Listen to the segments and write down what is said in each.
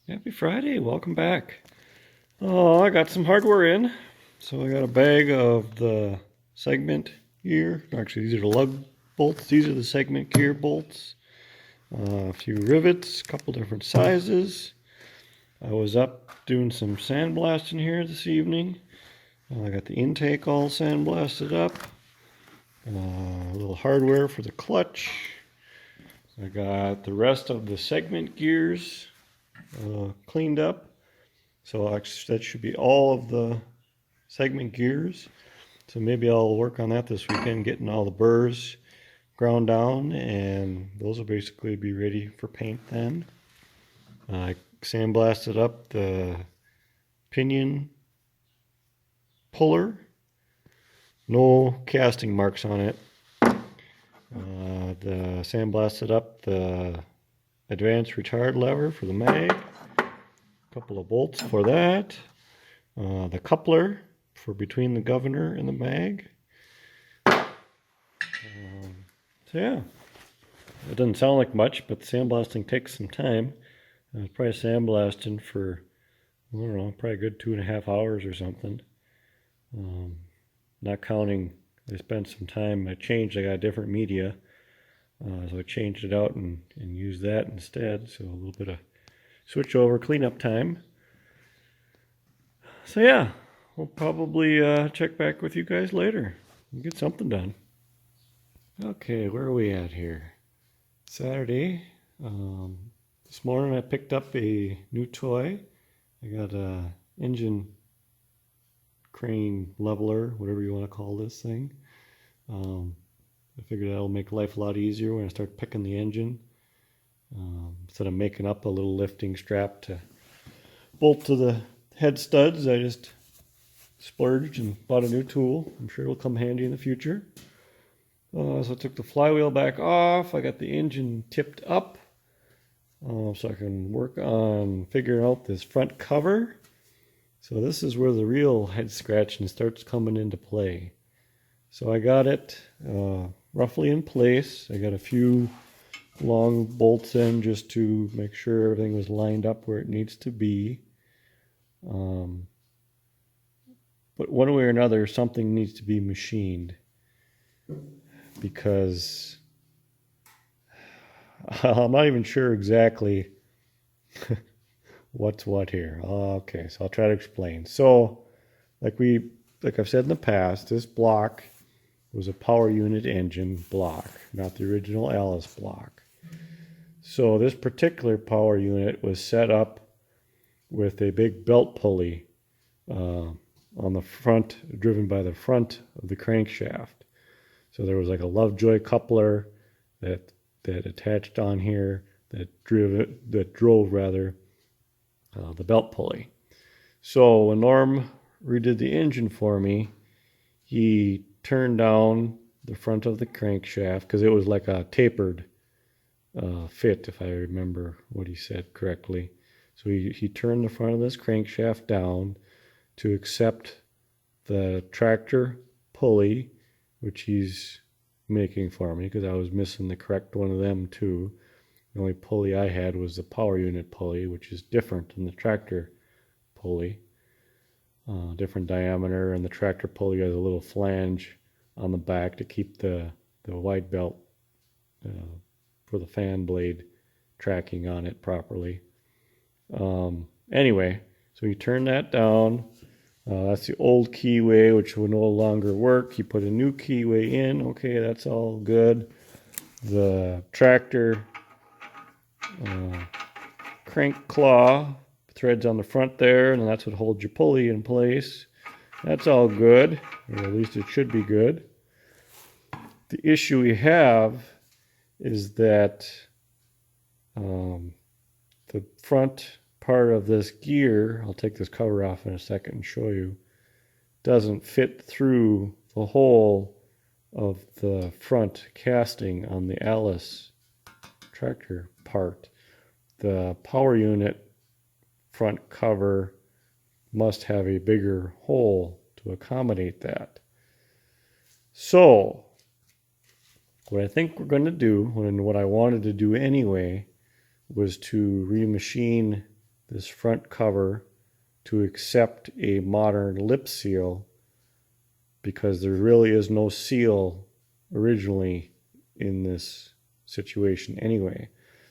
Happy Friday, welcome back. Oh, I got some hardware in. So I got a bag of the segment gear. Actually, these are the lug bolts. These are the segment gear bolts. A few rivets, a couple different sizes. I was up doing some sandblasting here this evening. I got the intake all sandblasted up. A little hardware for the clutch. I got the rest of the segment gears cleaned up. So actually, that should be all of the segment gears. So maybe I'll work on that this weekend, getting all the burrs ground down, and those will basically be ready for paint then. I sandblasted up the pinion puller. No casting marks on it. The sandblasted up the advanced retard lever for the mag. Couple of bolts for that. The coupler for between the governor and the mag. So yeah, it doesn't sound like much, but sandblasting takes some time. I was probably sandblasting for, I don't know, probably a good 2.5 hours or something. Not counting, I spent some time, I got a different media. So I changed it out and used that instead. So a little bit of switch over cleanup time. So yeah, we'll probably check back with you guys later and get something done. Okay, where are we at here? Saturday. This morning I picked up a new toy. I got a engine crane leveler, whatever you want to call this thing. I figured that'll make life a lot easier when I start picking the engine. Instead of making up a little lifting strap to bolt to the head studs, I just splurged and bought a new tool. I'm sure it'll come handy in the future. So I took the flywheel back off. I got the engine tipped up so I can work on figuring out this front cover. So this is where the real head scratching starts coming into play. So I got it roughly in place. I got a few long bolts in just to make sure everything was lined up where it needs to be. But one way or another, something needs to be machined because I'm not even sure exactly what's what here. Okay, so I'll try to explain. So, like I've said in the past, this block was a power unit engine block, not the original Allis block. So this particular power unit was set up with a big belt pulley on the front, driven by the front of the crankshaft. So there was like a Lovejoy coupler that attached on here that drove the belt pulley. So when Norm redid the engine for me, he turned down the front of the crankshaft because it was like a tapered fit, if I remember what he said correctly. So he turned the front of this crankshaft down to accept the tractor pulley, which he's making for me because I was missing the correct one of them too. The only pulley I had was the power unit pulley, which is different than the tractor pulley. Different diameter, and the tractor pulley has a little flange on the back to keep the wide belt for the fan blade tracking on it properly. Anyway, so you turn that down. That's the old keyway, which will no longer work. You put a new keyway in. Okay, that's all good. The tractor crank claw threads on the front there, and that's what holds your pulley in place. That's all good, or at least it should be good. The issue we have is that the front part of this gear, I'll take this cover off in a second and show you, doesn't fit through the hole of the front casting on the Allis tractor part. The power unit front cover must have a bigger hole to accommodate that. So what I think we're going to do, and what I wanted to do anyway, was to remachine this front cover to accept a modern lip seal, because there really is no seal originally in this situation anyway.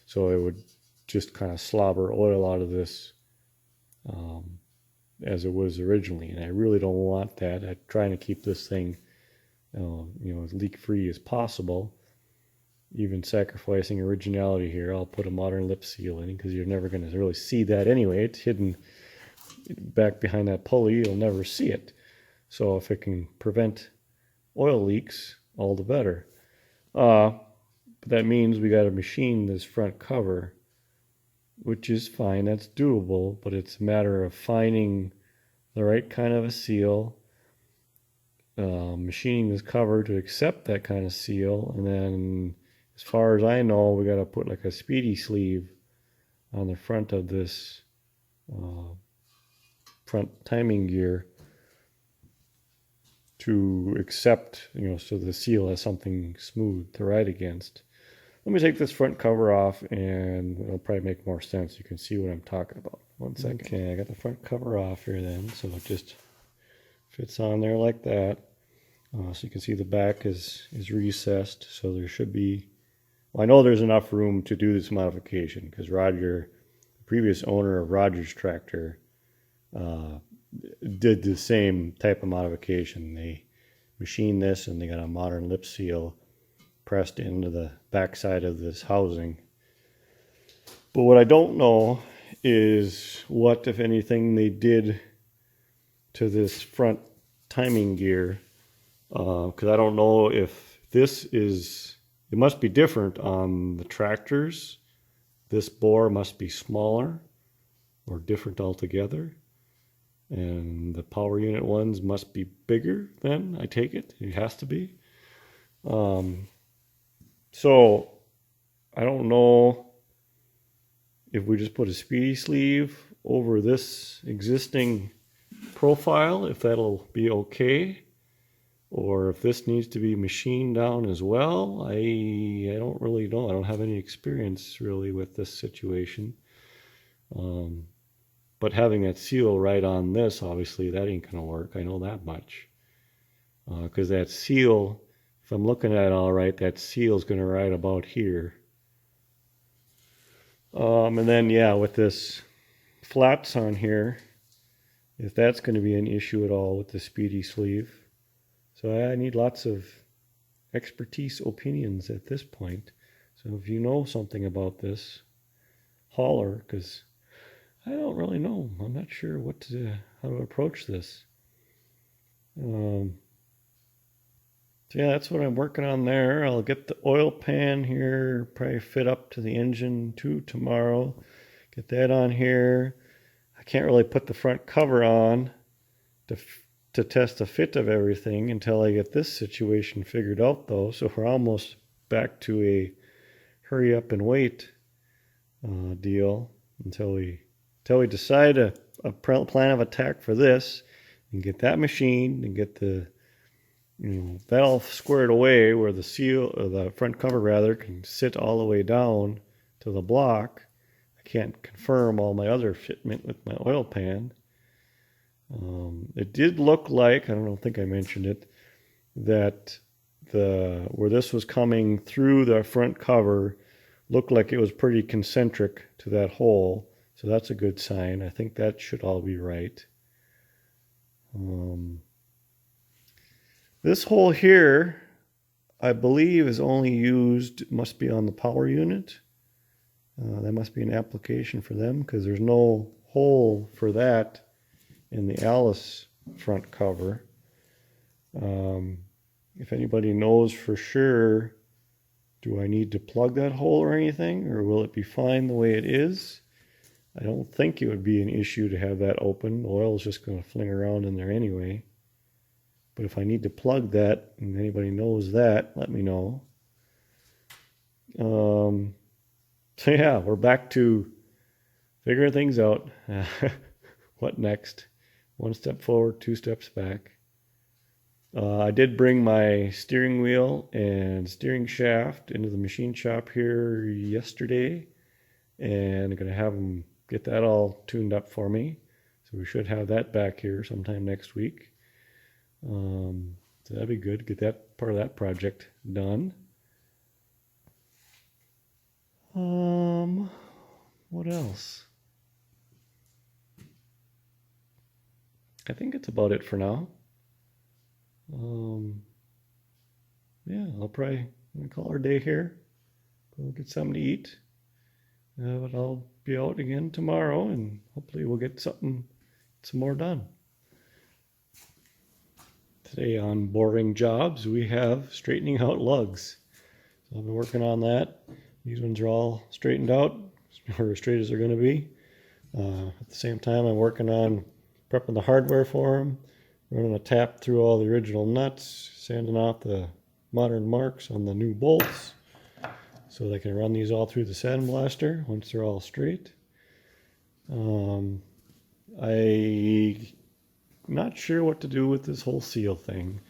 So it would just kind of slobber oil out of this as it was originally, and I really don't want that. I'm trying to keep this thing as leak-free as possible. Even sacrificing originality here, I'll put a modern lip seal in, because you're never going to really see that anyway. It's hidden back behind that pulley. You'll never see it. So if it can prevent oil leaks, all the better. But that means we got to machine this front cover, which is fine. That's doable, but it's a matter of finding the right kind of a seal, machining this cover to accept that kind of seal, and then, as far as I know, we got to put like a speedy sleeve on the front of this front timing gear to accept, so the seal has something smooth to ride against. Let me take this front cover off, and it'll probably make more sense. You can see what I'm talking about. 1 second. Okay, I got the front cover off here then, so it just fits on there like that. So you can see the back is recessed, so there should be, well, I know there's enough room to do this modification, because Roger, the previous owner of Roger's tractor, did the same type of modification. They machined this, and they got a modern lip seal pressed into the backside of this housing. But what I don't know is what, if anything, they did to this front timing gear, because I don't know if this is, it must be different on the tractors. This bore must be smaller or different altogether, and the power unit ones must be bigger then, I take it. It has to be. So I don't know if we just put a speedy sleeve over this existing profile, if that'll be okay, or if this needs to be machined down as well. I don't really know. I don't have any experience really with this situation. But having that seal right on this, obviously that ain't gonna work. I know that much. Because that seal, if I'm looking at it all right, that seal is gonna ride about here. And then, yeah, with this flats on here, if that's going to be an issue at all with the speedy sleeve. So I need lots of expertise opinions at this point. So if you know something about this, holler, because I don't really know. I'm not sure how to approach this. So yeah, that's what I'm working on there. I'll get the oil pan here, probably fit up to the engine too tomorrow. Get that on here. I can't really put the front cover on to test the fit of everything until I get this situation figured out, though. So we're almost back to a hurry up and wait deal until we decide a plan of attack for this, and get that machined and get the that all squared away where the seal, or the front cover rather, can sit all the way down to the block. I can't confirm all my other fitment with my oil pan. It did look like, I don't think I mentioned it, that where this was coming through the front cover looked like it was pretty concentric to that hole. So that's a good sign. I think that should all be right. This hole here, I believe, is only used, must be on the power unit. That must be an application for them, because there's no hole for that in the Allis front cover. If anybody knows for sure, do I need to plug that hole or anything, or will it be fine the way it is? I don't think it would be an issue to have that open. The oil is just going to fling around in there anyway. But if I need to plug that, and anybody knows that, let me know. So yeah, we're back to figuring things out. What next? 1 step forward, 2 steps back. I did bring my steering wheel and steering shaft into the machine shop here yesterday, and I'm going to have them get that all tuned up for me. So we should have that back here sometime next week. So that'd be good. Get that part of that project done. What else? I think it's about it for now. Yeah, I'll probably call our day here. We'll get something to eat. But I'll be out again tomorrow, and hopefully we'll get some more done. Today on Boring Jobs, we have straightening out lugs. So I've been working on that. These ones are all straightened out, or as straight as they're going to be. At the same time, I'm working on prepping the hardware for them, running a tap through all the original nuts, sanding off the modern marks on the new bolts, so they can run these all through the sandblaster once they're all straight. I'm not sure what to do with this whole seal thing.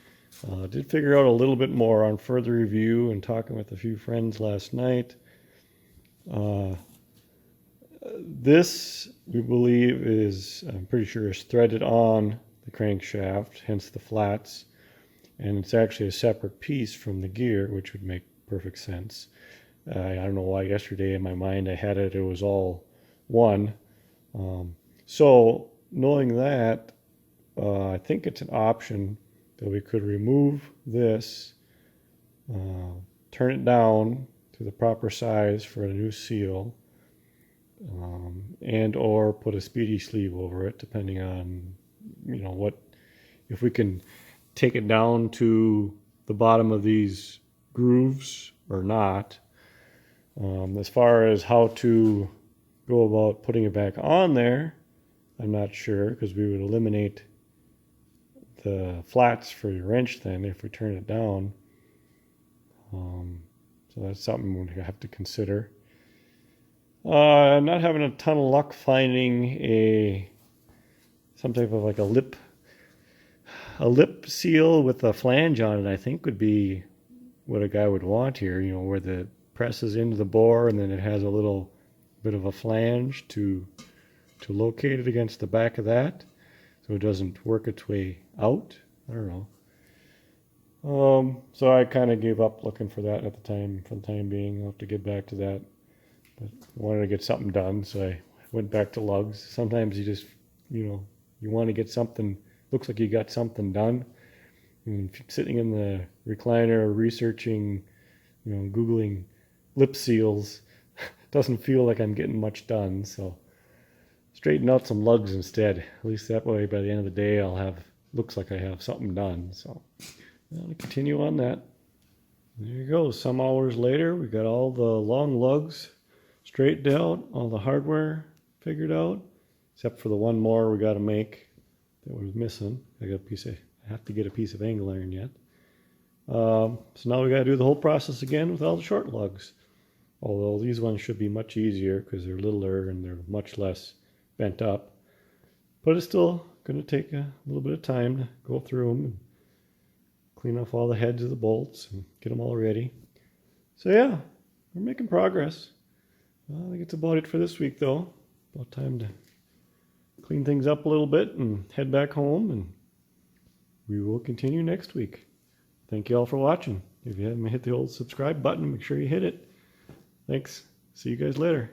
Did figure out a little bit more on further review and talking with a few friends last night. This, we believe, I'm pretty sure, is threaded on the crankshaft, hence the flats. And it's actually a separate piece from the gear, which would make perfect sense. I don't know why yesterday in my mind I had it was all one. So knowing that, I think it's an option that we could remove this, turn it down to the proper size for a new seal, and or put a speedy sleeve over it, depending on, if we can take it down to the bottom of these grooves or not. As far as how to go about putting it back on there, I'm not sure, because we would eliminate the flats for your wrench then if we turn it down. So that's something we have to consider. I'm not having a ton of luck finding some type of like a lip seal with a flange on it. I think would be what a guy would want here, where the presses into the bore and then it has a little bit of a flange to locate it against the back of that, so it doesn't work its way out. I don't know. So I kind of gave up looking for that at the time. For the time being, I'll have to get back to that. But I wanted to get something done, so I went back to lugs. Sometimes you just, you want to get something, looks like you got something done. And sitting in the recliner researching, Googling lip seals, doesn't feel like I'm getting much done. So straighten out some lugs instead. At least that way by the end of the day looks like I have something done. So I'm going to continue on that. There you go. Some hours later, we got all the long lugs straightened out, all the hardware figured out, except for the one more we got to make that was missing. I have to get a piece of angle iron yet. So now we got to do the whole process again with all the short lugs. Although these ones should be much easier because they're littler and they're much less bent up. But it's still going to take a little bit of time to go through them and clean off all the heads of the bolts and get them all ready. So yeah, we're making progress. I think it's about it for this week though. About time to clean things up a little bit and head back home, and we will continue next week. Thank you all for watching. If you haven't hit the old subscribe button, make sure you hit it. Thanks. See you guys later.